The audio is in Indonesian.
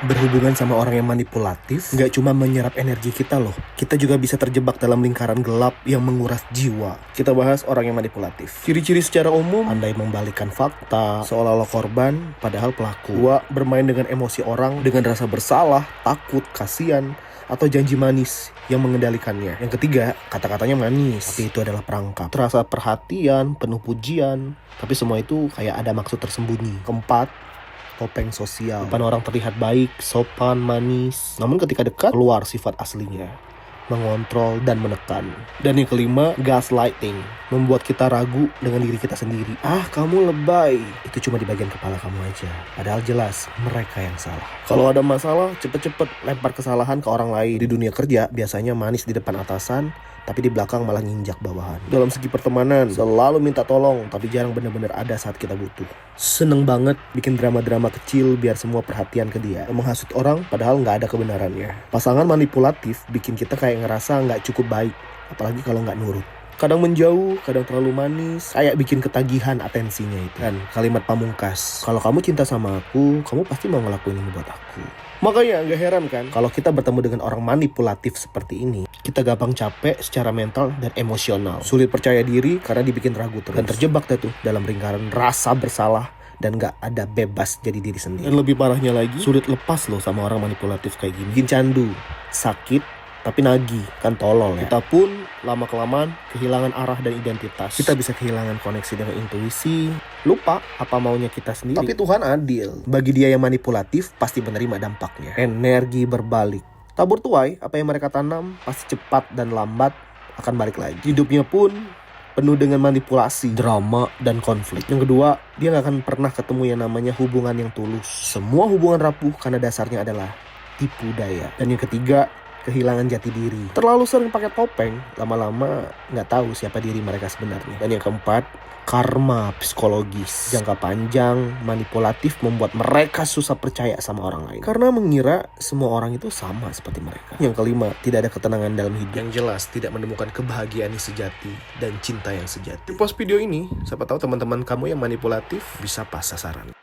Berhubungan sama orang yang manipulatif nggak cuma menyerap energi kita loh, kita juga bisa terjebak dalam lingkaran gelap yang menguras jiwa. Kita bahas orang yang manipulatif. Ciri-ciri secara umum: pandai membalikkan fakta, seolah-olah korban padahal pelaku. 2. Bermain dengan emosi orang dengan rasa bersalah, takut, kasihan, atau janji manis yang mengendalikannya. Yang ketiga, kata-katanya manis, tapi itu adalah perangkap. Terasa perhatian, penuh pujian, tapi semua itu kayak ada maksud tersembunyi. Keempat, topeng sosial. Depan orang terlihat baik, sopan, manis, namun ketika dekat keluar sifat aslinya, mengontrol dan menekan. Dan yang kelima, gaslighting, membuat kita ragu dengan diri kita sendiri. Kamu lebay, itu cuma di bagian kepala kamu aja, padahal jelas mereka yang salah. Kalau ada masalah, cepet-cepet lempar kesalahan ke orang lain. Di dunia kerja biasanya manis di depan atasan, tapi di belakang malah nginjak bawahan. Dalam segi pertemanan, selalu minta tolong, tapi jarang benar-benar ada saat kita butuh. Seneng banget bikin drama-drama kecil biar semua perhatian ke dia. Menghasut orang padahal nggak ada kebenarannya. Pasangan manipulatif bikin kita kayak ngerasa nggak cukup baik, apalagi kalau nggak nurut. Kadang menjauh, kadang terlalu manis, kayak bikin ketagihan atensinya itu. Dan kalimat pamungkas, kalau kamu cinta sama aku, kamu pasti mau ngelakuin ini buat aku. Makanya gak heran kan kalau kita bertemu dengan orang manipulatif seperti ini, kita gampang capek secara mental dan emosional. Sulit percaya diri karena dibikin ragu terus. Dan terjebak tuh dalam lingkaran rasa bersalah dan gak ada bebas jadi diri sendiri. Dan lebih parahnya lagi, sulit lepas loh sama orang manipulatif kayak gini. Bikin candu, sakit, tapi nagih, kan tolol ya. Kita pun lama-kelamaan kehilangan arah dan identitas. Kita bisa kehilangan koneksi dengan intuisi, lupa apa maunya kita sendiri. Tapi Tuhan adil. Bagi dia yang manipulatif, pasti menerima dampaknya. Energi berbalik. Tabur tuai, apa yang mereka tanam, pasti cepat dan lambat akan balik lagi. Hidupnya pun penuh dengan manipulasi, drama, dan konflik. Yang kedua, dia gak akan pernah ketemu yang namanya hubungan yang tulus. Semua hubungan rapuh karena dasarnya adalah tipu daya. Dan yang ketiga, kehilangan jati diri. Terlalu sering pakai topeng, lama-lama nggak tahu siapa diri mereka sebenarnya. Dan yang keempat, karma psikologis. Jangka panjang, manipulatif membuat mereka susah percaya sama orang lain. Karena mengira semua orang itu sama seperti mereka. Yang kelima, tidak ada ketenangan dalam hidup. Yang jelas, tidak menemukan kebahagiaan yang sejati dan cinta yang sejati. Di post video ini, siapa tahu teman-teman kamu yang manipulatif bisa pas sasaran.